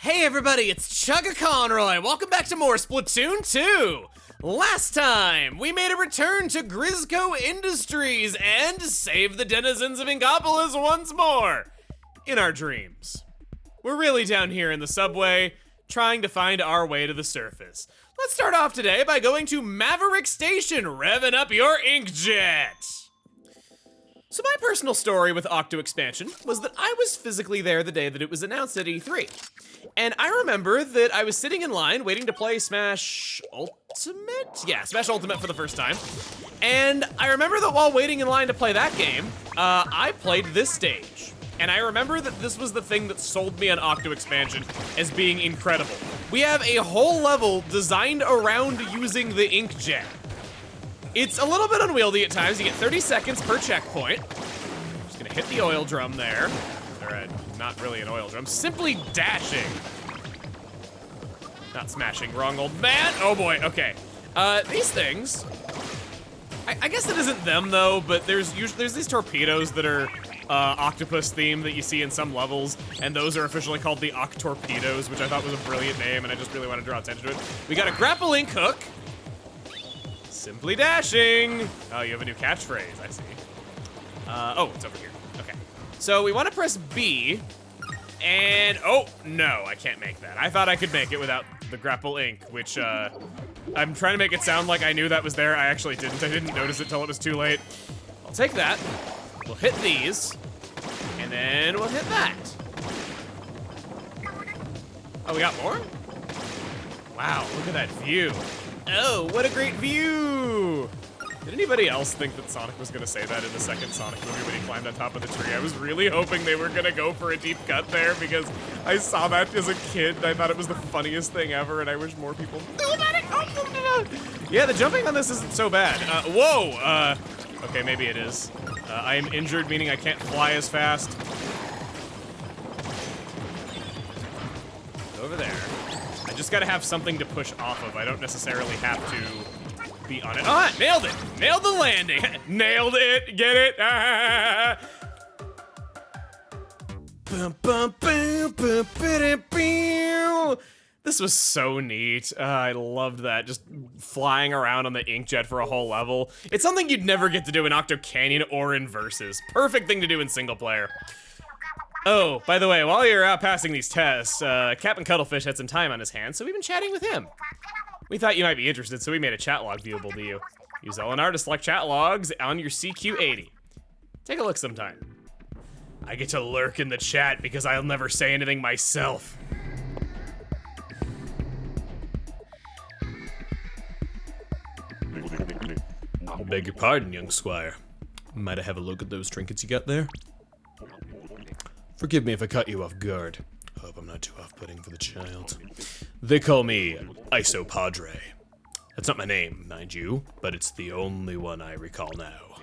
Hey everybody, it's Chugga Conroy. Welcome back to more Splatoon 2. Last time, we made a return to Grisco Industries and saved the denizens of Inkopolis once more. In our dreams. We're really down here in the subway, trying to find our way to the surface. Let's start off today by going to Maverick Station, revving up your inkjet. So my personal story with Octo Expansion was that I was physically there the day that it was announced at E3. And I remember that I was sitting in line waiting to play Smash Ultimate? Yeah, Smash Ultimate for the first time. And I remember that while waiting in line to play that game, I played this stage. And I remember that this was the thing that sold me on Octo Expansion as being incredible. We have a whole level designed around using the inkjet. It's a little bit unwieldy at times. You get 30 seconds per checkpoint. Just gonna hit the oil drum there. Or not really an oil drum, simply dashing. Not smashing, wrong old man. Oh boy, okay. These things, I guess it isn't them though, but there's these torpedoes that are octopus themed that you see in some levels, and those are officially called the Octorpedoes, which I thought was a brilliant name, and I just really want to draw attention to it. We got a grapple ink hook. Simply dashing. Oh, you have a new catchphrase, I see. Oh, it's over here. Okay. So we want to press B, and oh, no, I can't make that. I thought I could make it without the grapple ink, which I'm trying to make it sound like I knew that was there. I actually didn't. I didn't notice it till it was too late. I'll take that. We'll hit these, and then we'll hit that. Oh, we got more? Wow, look at that view. Oh, what a great view! Did anybody else think that Sonic was gonna say that in the second Sonic movie when he climbed on top of the tree? I was really hoping they were gonna go for a deep cut there because I saw that as a kid and I thought it was the funniest thing ever, and I wish more people knew about it. Yeah, the jumping on this isn't so bad. Whoa! Okay, maybe it is. I am injured, meaning I can't fly as fast. Over there. I just gotta have something to push off of. I don't necessarily have to be on it. Ah, nailed it! Nailed the landing! Nailed it! Get it? Ah. This was so neat. I loved that. Just flying around on the inkjet for a whole level. It's something you'd never get to do in Octo Canyon or in Versus. Perfect thing to do in single player. Oh, by the way, while you're out passing these tests, Captain Cuttlefish had some time on his hands, so we've been chatting with him. We thought you might be interested, so we made a chat log viewable to you. Use LNR to select chat logs on your CQ80. Take a look sometime. I get to lurk in the chat because I'll never say anything myself. Beg your pardon, young squire. Might I have a look at those trinkets you got there? Forgive me if I caught you off guard. Hope I'm not too off-putting for the child. They call me Iso Padre. That's not my name, mind you, but it's the only one I recall now.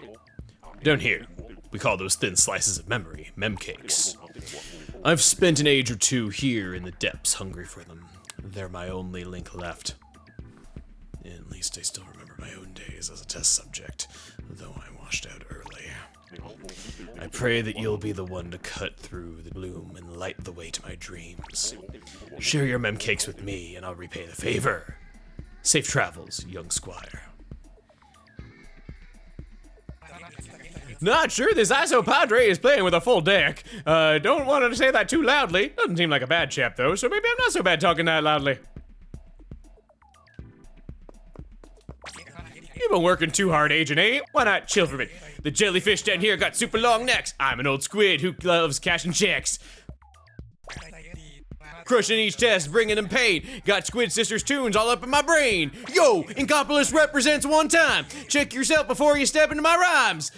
Down here, we call those thin slices of memory memcakes. I've spent an age or two here in the depths hungry for them. They're my only link left. At least I still remember my own days as a test subject, though I washed out early. I pray that you'll be the one to cut through the gloom and light the way to my dreams. Share your memcakes with me and I'll repay the favor. Safe travels, young squire. Not sure this Iso Padre is playing with a full deck. Don't want to say that too loudly. Doesn't seem like a bad chap though, so maybe I'm not so bad talking that loudly. You've been working too hard, Agent A. Why not chill for a minute? The jellyfish down here got super long necks. I'm an old squid who loves cashing checks. Crushing each test, bringing them pain. Got Squid Sisters tunes all up in my brain. Yo, Inkopolis represents one time. Check yourself before you step into my rhymes.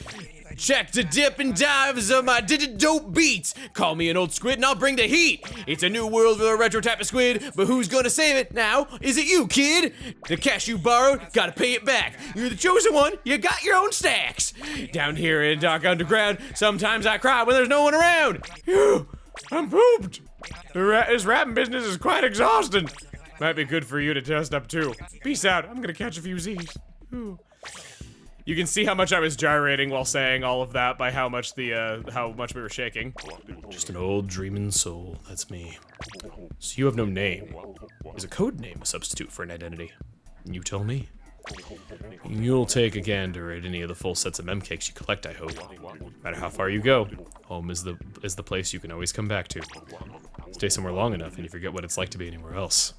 Check the dip and dives of my dope beats. Call me an old squid and I'll bring the heat. It's a new world with a retro type of squid, but who's gonna save it now? Is it you, kid? The cash you borrowed, gotta pay it back. You're the chosen one, you got your own stacks. Down here in dark underground, sometimes I cry when there's no one around. Phew, I'm pooped. This rapping business is quite exhausting. Might be good for you to test up too. Peace out, I'm gonna catch a few Z's. Ooh. You can see how much I was gyrating while saying all of that by how much we were shaking. Just an old dreaming soul, that's me. So you have no name. Is a code name a substitute for an identity? You tell me. You'll take a gander at any of the full sets of mem cakes you collect, I hope. No matter how far you go, home is the place you can always come back to. Stay somewhere long enough and you forget what it's like to be anywhere else.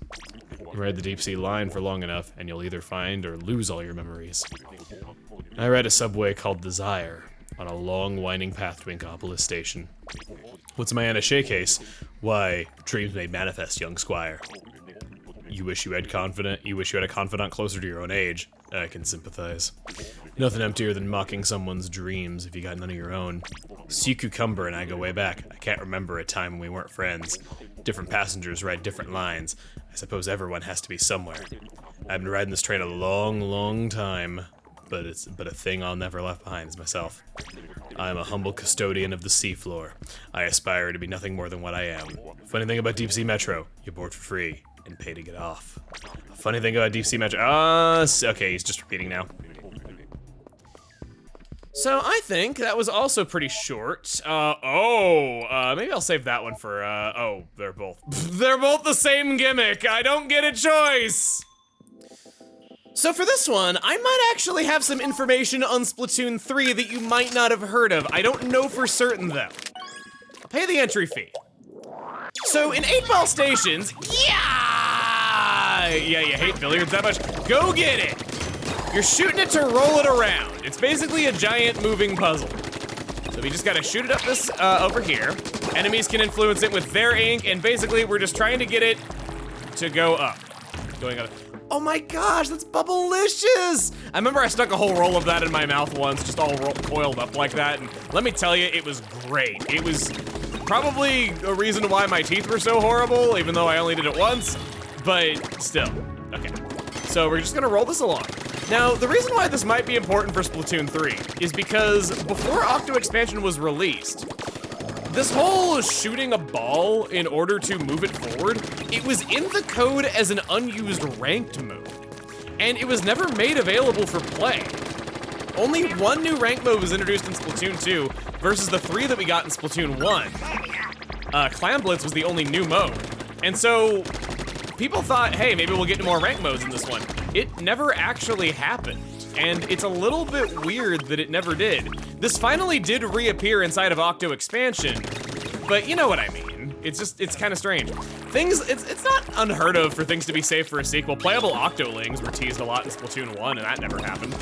You ride the deep sea line for long enough and you'll either find or lose all your memories. I ride a subway called Desire on a long winding path to Inkopolis Station. What's my attaché case? Why, dreams made manifest, young squire. You wish you had a confidant closer to your own age. I can sympathize. Nothing emptier than mocking someone's dreams if you got none of your own. Sea Cucumber and I go way back. I can't remember a time when we weren't friends. Different passengers ride different lines. I suppose everyone has to be somewhere. I've been riding this train a long, long time, but a thing I'll never left behind is myself. I am a humble custodian of the seafloor. I aspire to be nothing more than what I am. Funny thing about Deep Sea Metro, you board for free and pay to get off. Funny thing about Deep Sea Metro, okay, he's just repeating now. So I think that was also pretty short. Maybe I'll save that one for, they're both the same gimmick. I don't get a choice. So for this one, I might actually have some information on Splatoon 3 that you might not have heard of. I don't know for certain though. I'll pay the entry fee. So in 8-ball stations, yeah, you hate billiards that much? Go get it. You're shooting it to roll it around. It's basically a giant moving puzzle. So we just gotta shoot it up this, over here. Enemies can influence it with their ink, and basically we're just trying to get it to go up. Going up. Oh my gosh, that's bubblicious! I remember I stuck a whole roll of that in my mouth once, just all coiled up like that, and let me tell you, it was great. It was probably a reason why my teeth were so horrible, even though I only did it once, but still. Okay, so we're just gonna roll this along. Now, the reason why this might be important for Splatoon 3 is because before Octo Expansion was released, this whole shooting a ball in order to move it forward, it was in the code as an unused ranked mode, and it was never made available for play. Only one new rank mode was introduced in Splatoon 2 versus the 3 that we got in Splatoon 1. Clan Blitz was the only new mode, and so people thought, hey, maybe we'll get more rank modes in this one. It never actually happened, and it's a little bit weird that it never did. This finally did reappear inside of Octo Expansion, but you know what I mean. It's kind of strange. It's not unheard of for things to be safe for a sequel. Playable Octolings were teased a lot in Splatoon 1, and that never happened.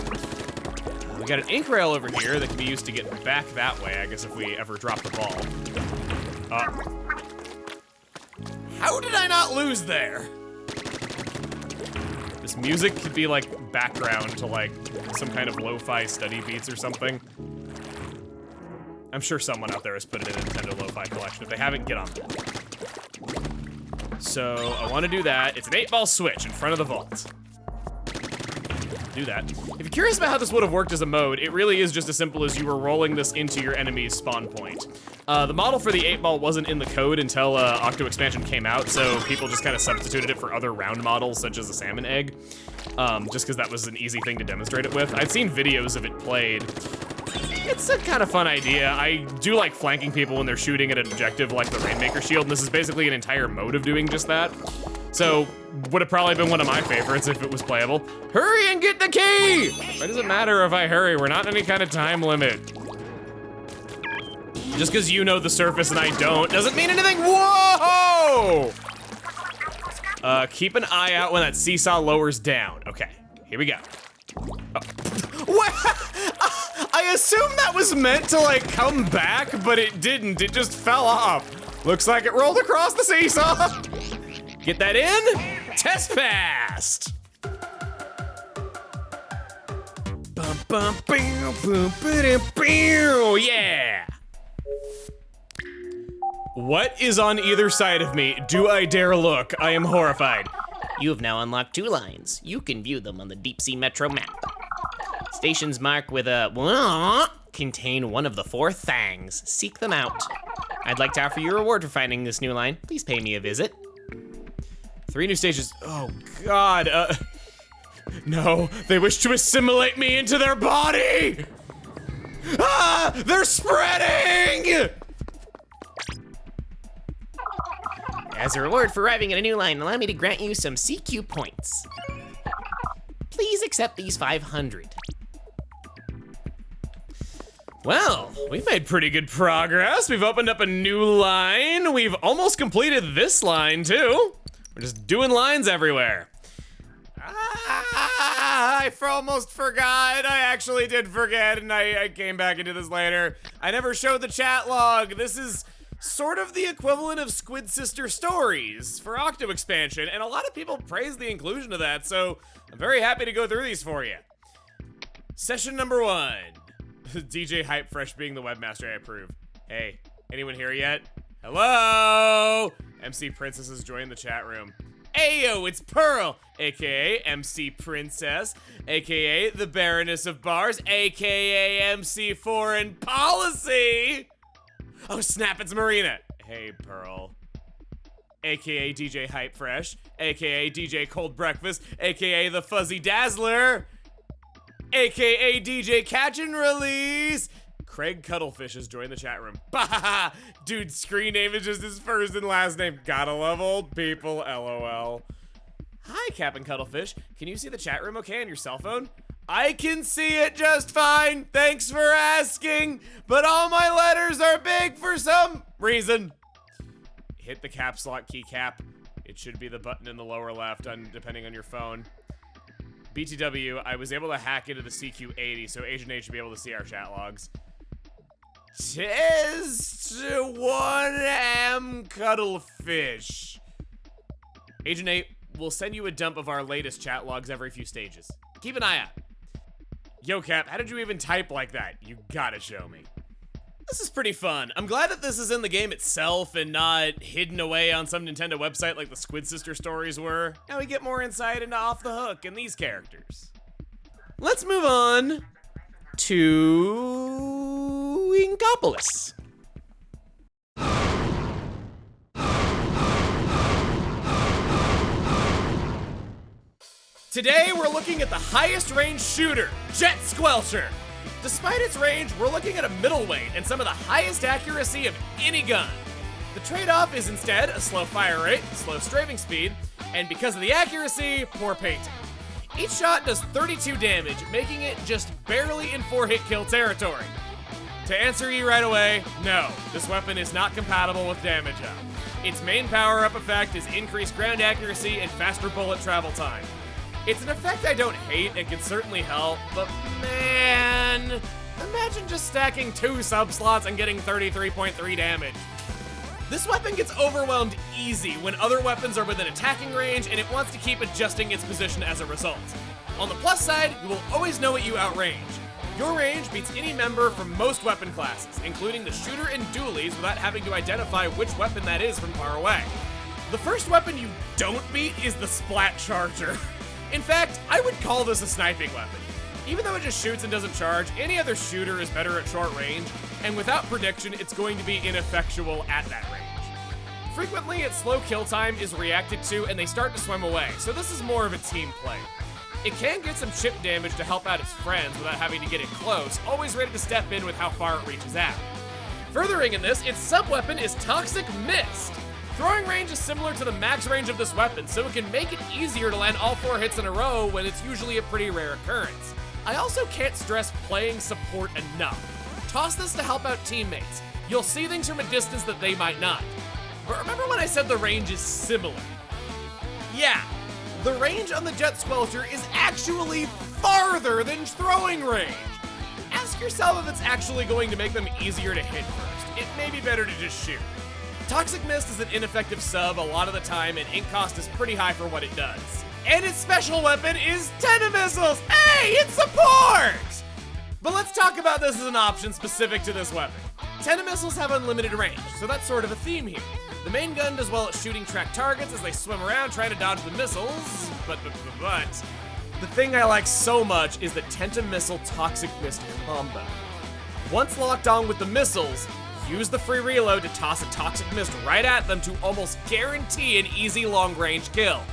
We got an ink rail over here that can be used to get back that way, I guess, if we ever drop the ball. How did I not lose there? This music could be like background to like some kind of lo-fi study beats or something. I'm sure someone out there has put it in a Nintendo lo-fi collection. If they haven't, get on that. So I want to do that. It's an 8-ball switch in front of the vault. Do that. If you're curious about how this would have worked as a mode, it really is just as simple as you were rolling this into your enemy's spawn point. The model for the 8-ball wasn't in the code until Octo Expansion came out, so people just kind of substituted it for other round models, such as a salmon egg, just because that was an easy thing to demonstrate it with. I'd seen videos of it played. It's a kind of fun idea. I do like flanking people when they're shooting at an objective like the Rainmaker Shield, and this is basically an entire mode of doing just that. So, would have probably been one of my favorites if it was playable. Hurry and get the key! Why does it matter if I hurry? We're not in any kind of time limit. Just because you know the surface and I don't doesn't mean anything. Whoa! Keep an eye out when that seesaw lowers down. Okay, here we go. Oh. What? I assumed that was meant to like come back, but it didn't. It just fell off. Looks like it rolled across the seesaw. Get that in? Test passed! Bum, bum, boom, boom, boom, boom, yeah! What is on either side of me? Do I dare look? I am horrified. You have now unlocked 2 lines. You can view them on the Deep Sea Metro map. Stations marked with a contain one of the 4 things. Seek them out. I'd like to offer you a reward for finding this new line. Please pay me a visit. 3 new stages. Oh God. no, they wish to assimilate me into their body! Ah, they're spreading! As a reward for arriving at a new line, allow me to grant you some CQ points. Please accept these 500. Well, we've made pretty good progress. We've opened up a new line. We've almost completed this line too. We're just doing lines everywhere. I almost forgot. I actually did forget, and I came back into this later. I never showed the chat log. This is sort of the equivalent of Squid Sister Stories for Octo expansion, and a lot of people praise the inclusion of that, so I'm very happy to go through these for you. Session number 1. DJ Hype Fresh being the webmaster, I approve. Hey, anyone here yet? Hello? MC Princess has joined the chat room. Ayo, it's Pearl, aka MC Princess, aka the Baroness of Bars, aka MC Foreign Policy. Oh snap, it's Marina. Hey, Pearl. AKA DJ Hype Fresh, AKA DJ Cold Breakfast, AKA the Fuzzy Dazzler, AKA DJ Catch and Release. Craig Cuttlefish has joined the chat room. Bah! Dude's screen name is just his first and last name. Gotta love old people, LOL. Hi, Captain Cuttlefish. Can you see the chat room okay on your cell phone? I can see it just fine. Thanks for asking. But all my letters are big for some reason. Hit the caps lock keycap. It should be the button in the lower left, depending on your phone. BTW, I was able to hack into the CQ80, so Agent A should be able to see our chat logs. Test 1M Cuttlefish. Agent 8 will send you a dump of our latest chat logs every few stages. Keep an eye out. Yo, Cap, how did you even type like that? You gotta show me. This is pretty fun. I'm glad that this is in the game itself and not hidden away on some Nintendo website like the Squid Sister Stories were. Now we get more insight into Off the Hook and these characters. Let's move on to Inkopolis. Today we're looking at the highest range shooter, Jet Squelcher. Despite its range, we're looking at a middleweight and some of the highest accuracy of any gun. The trade-off is instead a slow fire rate, slow strafing speed, and because of the accuracy, poor painting. Each shot does 32 damage, making it just barely in 4-hit kill territory. To answer you right away, no, this weapon is not compatible with damage up. Its main power-up effect is increased ground accuracy and faster bullet travel time. It's an effect I don't hate and can certainly help, but man, imagine just stacking 2 sub-slots and getting 33.3 damage. This weapon gets overwhelmed easy when other weapons are within attacking range and it wants to keep adjusting its position as a result. On the plus side, you will always know what you outrange. Your range beats any member from most weapon classes, including the shooter and dualies without having to identify which weapon that is from far away. The first weapon you don't beat is the Splat Charger. In fact, I would call this a sniping weapon. Even though it just shoots and doesn't charge, any other shooter is better at short range, and without prediction, it's going to be ineffectual at that range. Frequently, its slow kill time is reacted to and they start to swim away, so this is more of a team play. It can get some chip damage to help out its friends without having to get it close, always ready to step in with how far it reaches out. Furthering in this, its sub-weapon is Toxic Mist. Throwing range is similar to the max range of this weapon, so it can make it easier to land all 4 hits in a row when it's usually a pretty rare occurrence. I also can't stress playing support enough. Toss this to help out teammates. You'll see things from a distance that they might not. But remember when I said the range is similar? Yeah, the range on the Jet Squelcher is actually farther than throwing range. Ask yourself if it's actually going to make them easier to hit first. It may be better to just shoot. Toxic Mist is an ineffective sub a lot of the time, and ink cost is pretty high for what it does. And its special weapon is Tentamissiles! Hey, it's support! But let's talk about this as an option specific to this weapon. Tentamissiles have unlimited range, so that's sort of a theme here. The main gun does well at shooting track targets as they swim around trying to dodge the missiles, but the thing I like so much is the Tentamissile Toxic Mist combo. Once locked on with the missiles, use the free reload to toss a Toxic Mist right at them to almost guarantee an easy long-range kill.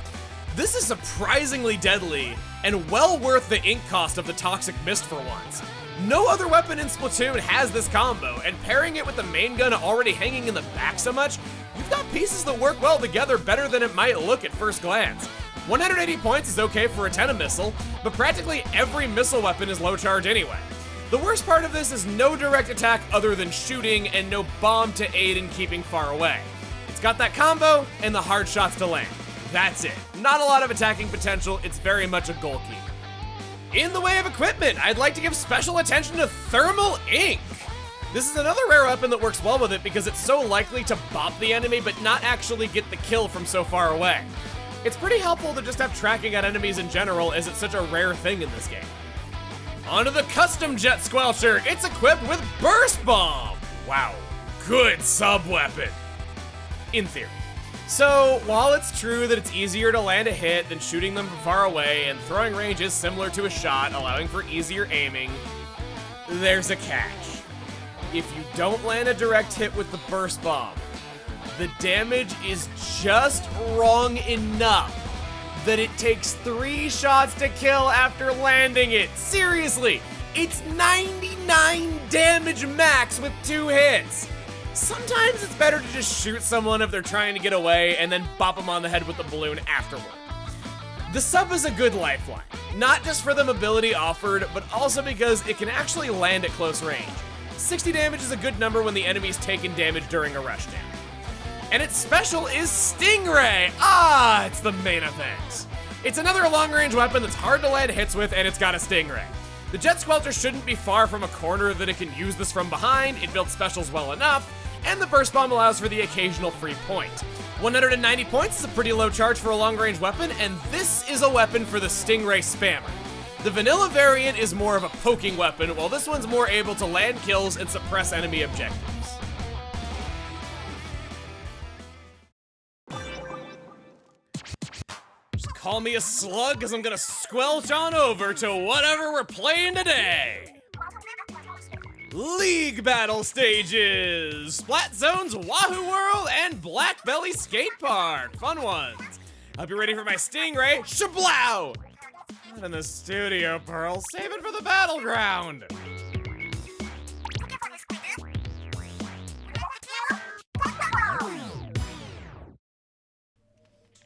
This is surprisingly deadly, and well worth the ink cost of the Toxic Mist for once. No other weapon in Splatoon has this combo, and pairing it with the main gun already hanging in the back so much, you've got pieces that work well together better than it might look at first glance. 180 points is okay for a Tenna missile, but practically every missile weapon is low charge anyway. The worst part of this is no direct attack other than shooting and no bomb to aid in keeping far away. It's got that combo and the hard shots to land. That's it. Not a lot of attacking potential, it's very much a goalkeeper. In the way of equipment, I'd like to give special attention to Thermal Ink. This is another rare weapon that works well with it because it's so likely to bop the enemy but not actually get the kill from so far away. It's pretty helpful to just have tracking on enemies in general as it's such a rare thing in this game. Onto the custom Jet Squelcher, it's equipped with Burst Bomb. Wow, good sub-weapon. In theory. So, while it's true that it's easier to land a hit than shooting them from far away, and throwing range is similar to a shot, allowing for easier aiming, there's a catch. If you don't land a direct hit with the Burst Bomb, the damage is just wrong enough that it takes 3 shots to kill after landing it. Seriously, it's 99 damage max with 2 hits. Sometimes it's better to just shoot someone if they're trying to get away and then bop them on the head with the balloon afterward. The sub is a good lifeline, not just for the mobility offered, but also because it can actually land at close range. 60 damage is a good number when the enemy's taken damage during a rushdown. And its special is Stingray! Ah, it's the main event. It's another long-range weapon that's hard to land hits with, and it's got a Stingray. The Jet Squelcher shouldn't be far from a corner that it can use this from behind, it builds specials well enough, and the Burst Bomb allows for the occasional free point. 190 points is a pretty low charge for a long-range weapon, and this is a weapon for the Stingray spammer. The vanilla variant is more of a poking weapon, while this one's more able to land kills and suppress enemy objectives. Just call me a slug, because I'm gonna squelch on over to whatever we're playing today. League battle stages! Splat Zones, Wahoo World, and Black Belly Skate Park. Fun ones. Hope you're ready for my Stingray. Shablow! Not in the studio, Pearl. Save it for the battleground.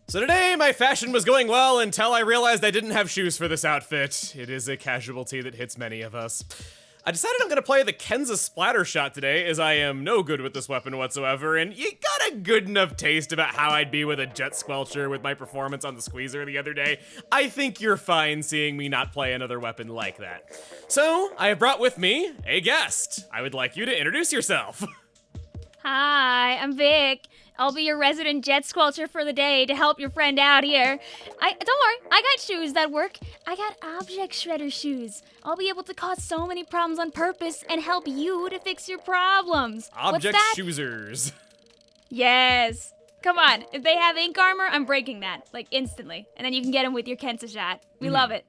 So today, my fashion was going well until I realized I didn't have shoes for this outfit. It is a casualty that hits many of us. I decided I'm gonna play the Kenza Splatter Shot today, as I am no good with this weapon whatsoever, and you got a good enough taste about how I'd be with a Jet Squelcher with my performance on the Squeezer the other day. I think you're fine seeing me not play another weapon like that. So, I have brought with me a guest. I would like you to introduce yourself. Hi, I'm Vic. I'll be your resident Jet Squelcher for the day to help your friend out here. Don't worry, I got shoes that work. I got object shredder shoes. I'll be able to cause so many problems on purpose and help you to fix your problems. Object shoesers. Yes. Come on, if they have ink armor, I'm breaking that, like instantly. And then you can get them with your Kenza shot. We love it.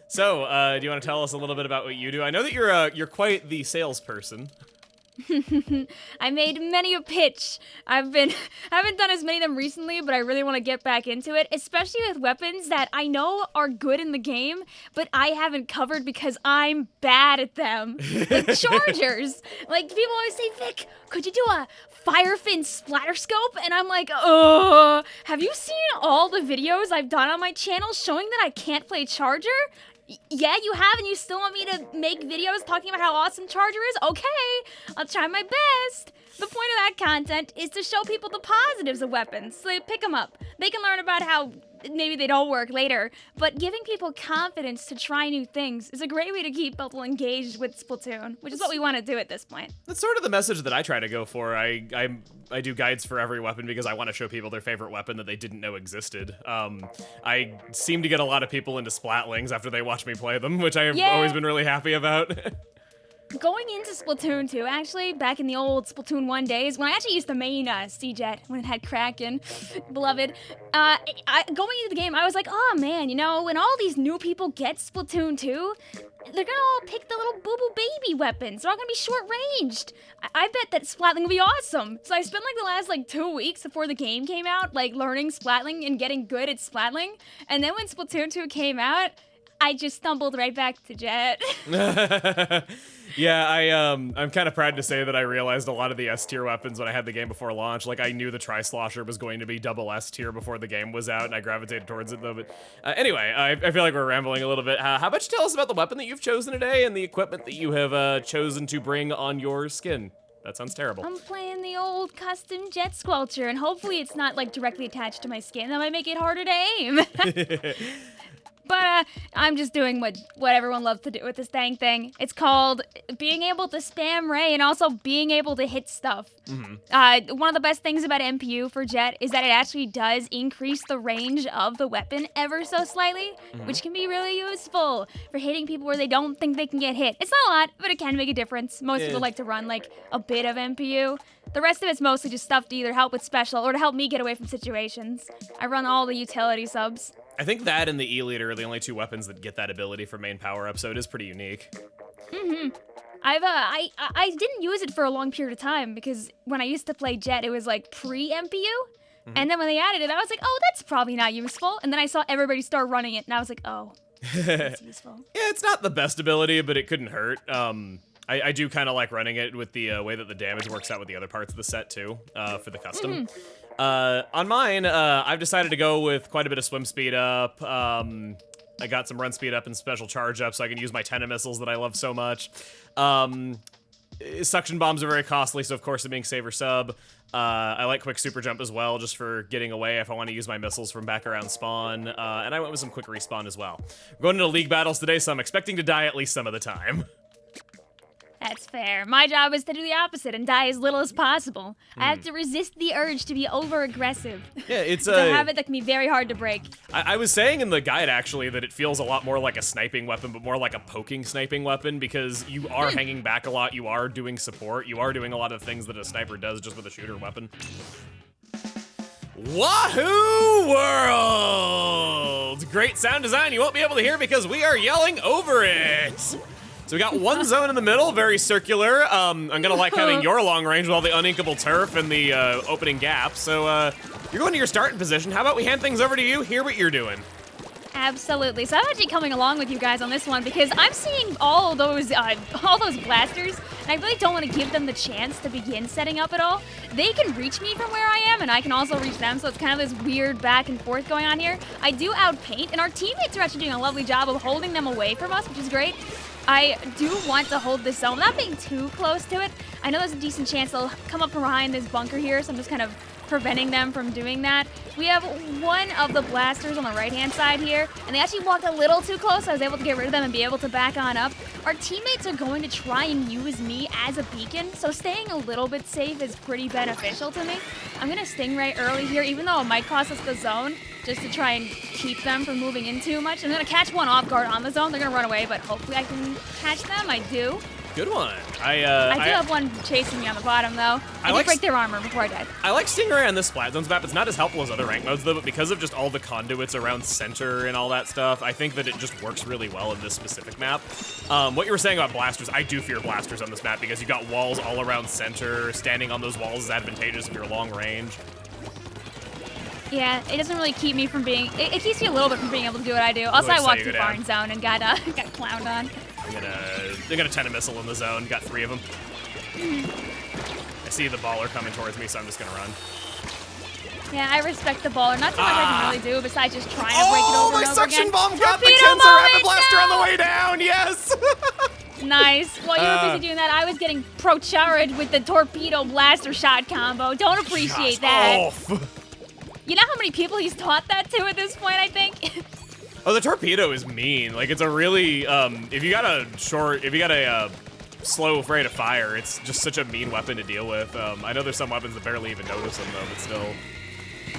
So, do you want to tell us a little bit about what you do? I know that you're quite the salesperson. I made many a pitch. I haven't done as many of them recently, but I really want to get back into it, especially with weapons that I know are good in the game, but I haven't covered because I'm bad at them. Like chargers. Like people always say, Vic, could you do a fire fin splatter scope? And I'm like, have you seen all the videos I've done on my channel showing that I can't play charger? Yeah, you have, and you still want me to make videos talking about how awesome Charger is? Okay, I'll try my best. The point of that content is to show people the positives of weapons, so they pick them up. They can learn about how maybe they don't work later, but giving people confidence to try new things is a great way to keep people engaged with Splatoon, which is what we want to do at this point. That's sort of the message that I try to go for. I do guides for every weapon because I want to show people their favorite weapon that they didn't know existed. I seem to get a lot of people into Splatlings after they watch me play them, which I have always been really happy about. going into Splatoon 2, actually, back in the old Splatoon 1 days, when I actually used the main C-Jet, when it had Kraken, beloved, going into the game, I was like, oh man, you know, when all these new people get Splatoon 2, they're gonna all pick the little boo-boo baby weapons. They're all gonna be short-ranged. I bet that Splatling will be awesome. So I spent like the last 2 weeks before the game came out, like learning Splatling and getting good at Splatling. And then when Splatoon 2 came out, I just stumbled right back to Jet. Yeah, I'm kind of proud to say that I realized a lot of the S-tier weapons when I had the game before launch. Like, I knew the Tri-Slosher was going to be double S-tier before the game was out, and I gravitated towards it, though. But anyway, I feel like we're rambling a little bit. How about you tell us about the weapon that you've chosen today and the equipment that you have chosen to bring on your skin? That sounds terrible. I'm playing the old custom Jet Squelcher, and hopefully it's not, like, directly attached to my skin. That might make it harder to aim. But I'm just doing what everyone loves to do with this dang thing. It's called being able to spam Ray and also being able to hit stuff. Mm-hmm. One of the best things about MPU for Jet is that it actually does increase the range of the weapon ever so slightly, which can be really useful for hitting people where they don't think they can get hit. It's not a lot, but it can make a difference. Most people like to run like a bit of MPU. The rest of it's mostly just stuff to either help with special or to help me get away from situations. I run all the utility subs. I think that and the E-Leader are the only two weapons that get that ability for main power-up, so it is pretty unique. Mm-hmm. I didn't use it for a long period of time because when I used to play Jet, it was like pre-MPU. And then when they added it, I was like, oh, that's probably not useful. And then I saw everybody start running it, and I was like, oh, that's useful. Yeah, it's not the best ability, but it couldn't hurt. I do kind of like running it with the way that the damage works out with the other parts of the set, too, for the custom. On mine, I've decided to go with quite a bit of swim speed up. I got some run speed up and special charge up so I can use my Tenna missiles that I love so much. Suction bombs are very costly, so of course I'm being saver sub. I like quick super jump as well, just for getting away if I want to use my missiles from back around spawn. And I went with some quick respawn as well. We're going into league battles today, so I'm expecting to die at least some of the time. That's fair. My job is to do the opposite and die as little as possible. I have to resist the urge to be over-aggressive. Yeah, it's a habit that can be very hard to break. I was saying in the guide, actually, that it feels a lot more like a sniping weapon, but more like a poking sniping weapon, because you are hanging back a lot, you are doing support, you are doing a lot of things that a sniper does just with a shooter weapon. Wahoo World! Great sound design you won't be able to hear because we are yelling over it! So we got one zone in the middle, very circular. I'm gonna like having your long range with all the uninkable turf and the opening gap. So you're going to your starting position. How about we hand things over to you, hear what you're doing? Absolutely. So I'm actually coming along with you guys on this one because I'm seeing all those blasters, and I really don't want to give them the chance to begin setting up at all. They can reach me from where I am, and I can also reach them, so it's kind of this weird back and forth going on here. I do outpaint, and our teammates are actually doing a lovely job of holding them away from us, which is great. I do want to hold this zone, not being too close to it. I know there's a decent chance they'll come up from behind this bunker here, so I'm just kind of preventing them from doing that. We have one of the blasters on the right-hand side here, and they actually walked a little too close, so I was able to get rid of them and be able to back on up. Our teammates are going to try and use me as a beacon, so staying a little bit safe is pretty beneficial to me. I'm going to Stingray early here, even though it might cost us the zone, just to try and keep them from moving in too much. I'm going to catch one off guard on the zone. They're going to run away, but hopefully I can catch them. I do. Good one. I do have one chasing me on the bottom, though. I did break their armor before I died. I like Stingray on this Splat Zones map. It's not as helpful as other rank modes, though, but because of just all the conduits around center and all that stuff, I think that it just works really well in this specific map. What you were saying about blasters, I do fear blasters on this map because you've got walls all around center. Standing on those walls is advantageous if you're long range. Yeah, it doesn't really keep me from being... It keeps me a little bit from being able to do what I do. Also, I walked too far in zone and got clowned on. They're gonna Tenna missile in the zone. Got 3 of them. I see the baller coming towards me, so I'm just gonna run. Yeah, I respect the baller. Not too much I can really do besides just trying to break it over and over again. Oh, my suction bomb got the Kenser Rapid Blaster on the way down. Yes. Nice. While you were busy doing that, I was getting pro-charred with the torpedo blaster shot combo. Don't appreciate that. Off. You know how many people he's taught that to at this point, I think? Oh, the torpedo is mean. Like, it's a really, if you got a slow rate of fire, it's just such a mean weapon to deal with. I know there's some weapons that barely even notice them, though, but still.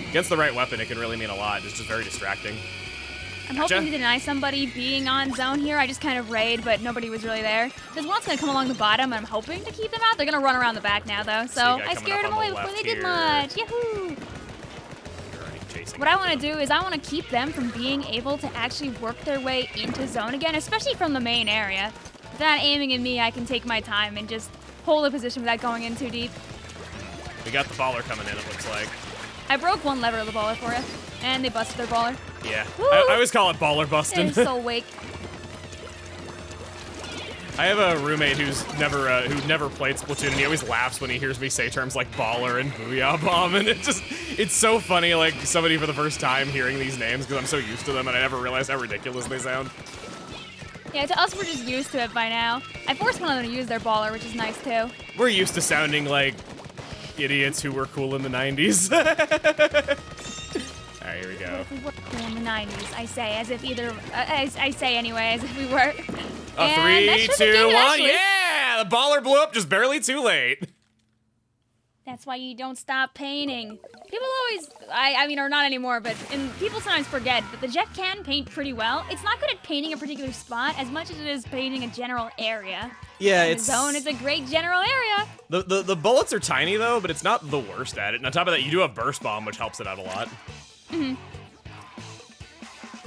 Against the right weapon, it can really mean a lot. It's just very distracting. I'm Gotcha. hoping to deny somebody being on zone here. I just kind of raid, but nobody was really there. There's one's gonna come along the bottom, and I'm hoping to keep them out. They're gonna run around the back now, though. So guy I coming scared up them on the away before left they did here. much. Yahoo! You're already chasing What I after want to them. do is I want to keep them from being able to actually work their way into zone again, especially from the main area. If they're not aiming at me, I can take my time and just hold a position without going in too deep. We got the baller coming in, it looks like. I broke one lever of the baller for you, and they busted their baller. Yeah. Woo! I always call it baller busting. They're so weak. I have a roommate who never played Splatoon, and he always laughs when he hears me say terms like baller and booyah bomb, and it's so funny, like somebody for the first time hearing these names, because I'm so used to them, and I never realized how ridiculous they sound. Yeah, to us, we're just used to it by now. I forced one of them to use their baller, which is nice, too. We're used to sounding like idiots who were cool in the 90s. All right, here we What go. if we were cool in the 90s? I say, as if either... I say anyway, as if we were. And that 3, should be 2, good, 1, actually. yeah! The baller blew up just barely too late. That's why you don't stop painting. People always, I mean, or not anymore, but people sometimes forget that the Jet can paint pretty well. It's not good at painting a particular spot as much as it is painting a general area. Yeah, And the zone is a great general area. The bullets are tiny though, but it's not the worst at it. And on top of that, you do have burst bomb, which helps it out a lot. Mm-hmm.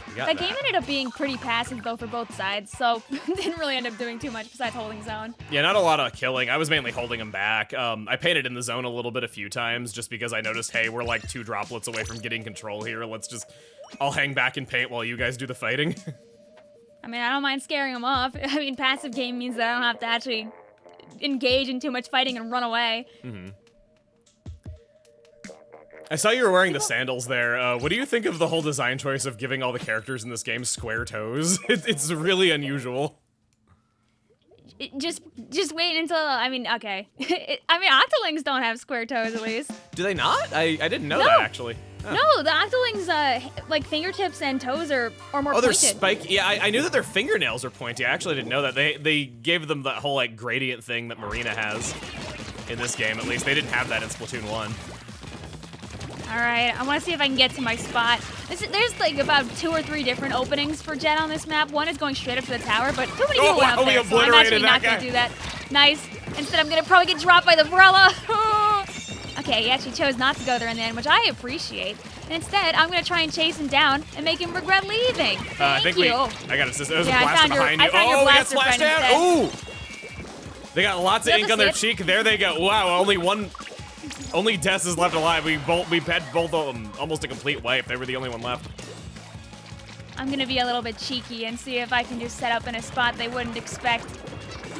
You got That game ended up being pretty passive though for both sides, so didn't really end up doing too much besides holding zone. Yeah, not a lot of killing. I was mainly holding him back. I painted in the zone a little bit a few times just because I noticed, hey, we're like 2 droplets away from getting control here. I'll hang back and paint while you guys do the fighting. I mean, I don't mind scaring them off. I mean, passive game means that I don't have to actually engage in too much fighting and run away. Mm-hmm. I saw you were wearing the sandals there. What do you think of the whole design choice of giving all the characters in this game square toes? It's really unusual. Just wait until, I mean, okay. I mean, octolings don't have square toes, at least. Do they not? I didn't know No. that, actually. Huh. No, the octolings, like, fingertips and toes are more Oh, they're pointed. spiky. Yeah, I knew that their fingernails are pointy. I actually didn't know that. They gave them that whole, like, gradient thing that Marina has in this game, at least. They didn't have that in Splatoon 1. All right, I want to see if I can get to my spot. There's like about 2 or 3 different openings for Jet on this map. One is going straight up to the tower, but too many people went up wow, we there, so I'm obliterated actually not that going guy. to do that. Nice. Instead, I'm going to probably get dropped by the umbrella. Okay, he actually chose not to go there in the end, which I appreciate. And instead, I'm going to try and chase him down and make him regret leaving. I think you. I got assist. There's Yeah, a I blaster found your- behind I you. found your Oh, we got blaster splashed friend down. instead. Ooh! They got lots of You have ink to on their see cheek. There they go. Wow, only Tess is left alive. We had both of them almost a complete wipe. They were the only one left. I'm going to be a little bit cheeky and see if I can just set up in a spot they wouldn't expect.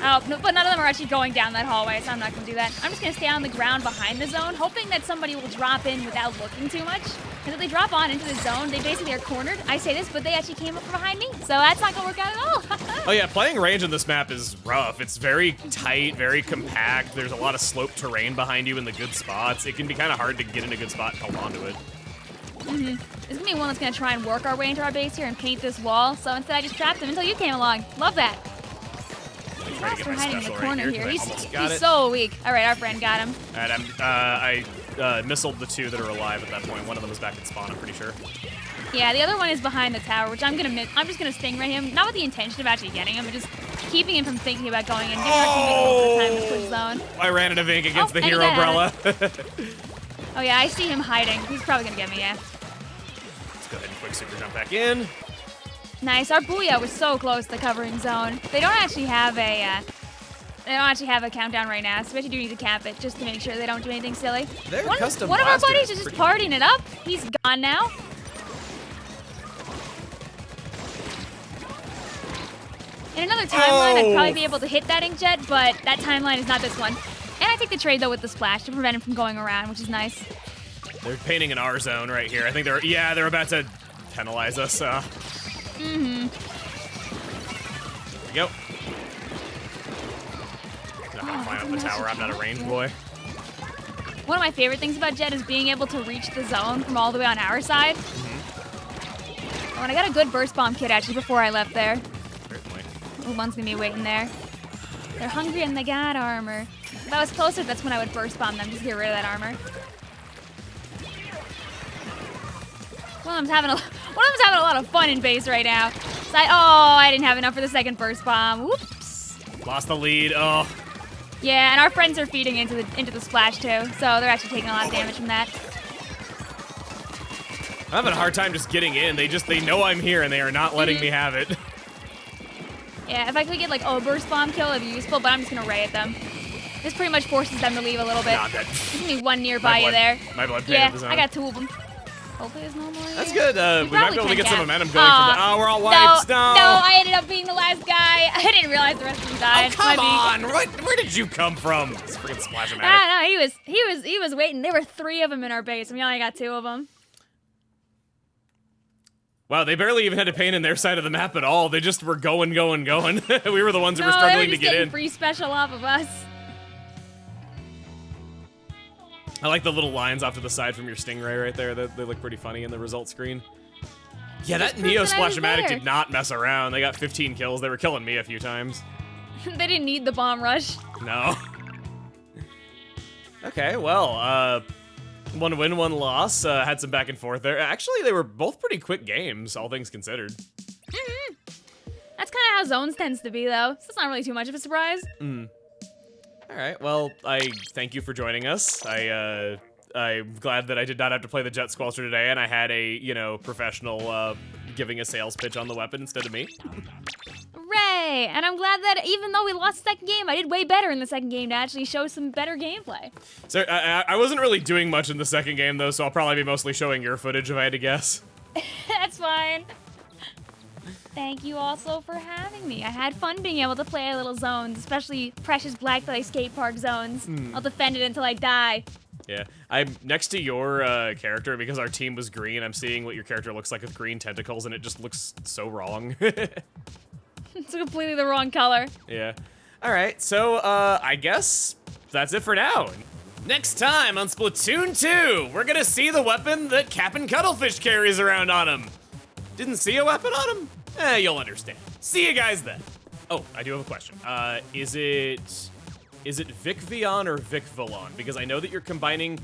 Oh, no, but none of them are actually going down that hallway, so I'm not going to do that. I'm just going to stay on the ground behind the zone, hoping that somebody will drop in without looking too much. Because if they drop on into the zone, they basically are cornered. I say this, but they actually came up from behind me, so that's not going to work out at all. Oh yeah, playing range in this map is rough. It's very tight, very compact. There's a lot of slope terrain behind you in the good spots. It can be kind of hard to get in a good spot and hold onto it. This is going to be one that's going to try and work our way into our base here and paint this wall. So instead, I just trapped him until you came along. Love that. Try to get We're my hiding in the special right corner here, 'cause here. I almost got He's it. so weak. All right, our friend got him. And I missiled the 2 that are alive at that point. One of them is back in spawn, I'm pretty sure. Yeah, the other one is behind the tower, which I'm gonna miss. I'm just gonna stingray him, not with the intention of actually getting him, but just keeping him from thinking about going in. Giving our teammate a little bit of time to push zone. I ran out of ink against the and he hero got umbrella. Oh yeah, I see him hiding. He's probably gonna get me. Yeah. Let's go ahead and quick super jump back in. Nice. Our booyah was so close to covering zone. They don't actually have a. They don't actually have a countdown right now, so we actually do need to cap it just to make sure they don't do anything silly. Their One custom of our blaster buddies is is just pretty partying it up. He's gone now. In another timeline, I'd probably be able to hit that inkjet, but that timeline is not this one. And I take the trade though with the splash to prevent him from going around, which is nice. They're painting an R zone right here. I think they're about to penalize us. Mm-hmm. There we go. I'm not gonna climb up the tower. I'm not a range boy. One of my favorite things about Jet is being able to reach the zone from all the way on our side. Oh, and I got a good burst bomb kit actually before I left there. Certainly. Ooh, one's gonna be waiting there. They're hungry and they got armor. If I was closer, that's when I would burst bomb them, just get rid of that armor. One of them's having a lot of fun in base right now. So I didn't have enough for the second burst bomb. Whoops. Lost the lead. Oh. Yeah, and our friends are feeding into the splash too, so they're actually taking a lot of damage from that. I'm having a hard time just getting in. They know I'm here and they are not letting me have it. Yeah, if I could get like a burst bomb kill, it'd be useful, but I'm just gonna ray at them. This pretty much forces them to leave a little bit. Not that. There's only one nearby you there. My blood Yeah, the zone. I got 2 of them. Hopefully there's no more. That's there. good. We might be able to get some can momentum going from the. Oh, we're all wiped. No, I ended up being the last guy. I didn't realize the rest of them died. Oh, come on! Where did you come from? This freaking Splash-O-Matic. Ah, no, he was waiting. There were 3 of them in our base, and we only got 2 of them. Wow, they barely even had to paint in their side of the map at all. They just were going. We were the ones who were struggling to get in. Free special off of us. I like the little lines off to the side from your Stingray right there. They look pretty funny in the result screen. Yeah, that Neo Splash-O-Matic did not mess around. They got 15 kills. They were killing me a few times. They didn't need the bomb rush. No. Okay, well, 1 win, 1 loss. Had some back and forth there. Actually, they were both pretty quick games, all things considered. Mm-hmm. That's kind of how zones tends to be, though. So it's not really too much of a surprise. All right, well, I thank you for joining us. I'm glad that I did not have to play the Jet Squelcher today, and I had a, professional giving a sales pitch on the weapon instead of me. Hooray! And I'm glad that even though we lost the second game, I did way better in the second game to actually show some better gameplay. So I wasn't really doing much in the second game, though, so I'll probably be mostly showing your footage if I had to guess. That's fine. Thank you also for having me. I had fun being able to play little zones, especially precious Blackbelly skate park zones. I'll defend it until I die. Yeah, I'm next to your character because our team was green. I'm seeing what your character looks like with green tentacles, and it just looks so wrong. It's completely the wrong color. Yeah. All right, so I guess that's it for now. Next time on Splatoon 2, we're gonna see the weapon that Cap'n Cuttlefish carries around on him. Didn't see a weapon on him? You'll understand. See you guys then. Oh, I do have a question. Is it Vicvion or Vicvilon? Because I know that you're combining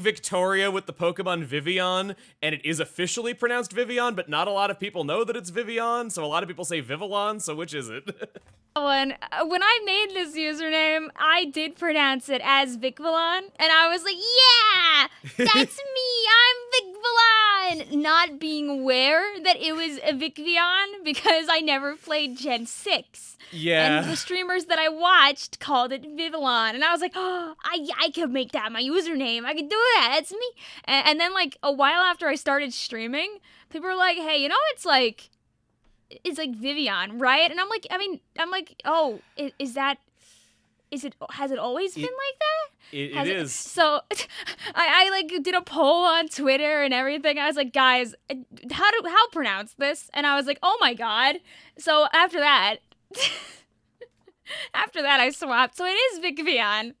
Victoria with the Pokemon Vivian, and it is officially pronounced Vivian, but not a lot of people know that it's Vivian, so a lot of people say Vivillon, so which is it? When I made this username, I did pronounce it as Vicvilon, and I was like, yeah, that's me, I'm Vicvilon! Not being aware that it was a Vicvion because I never played Gen 6. Yeah. And the streamers that I watched called it Vivillon, and I was like, oh, I could make that my username. I could do that. It's me. And then like a while after I started streaming, people were like, hey, it's like Vivian, right? And I'm like, oh, has it always been like that? It is. So I like did a poll on Twitter and everything. I was like, guys, how pronounce this? And I was like, oh my God. So after that, I swapped. So it is Vicvian.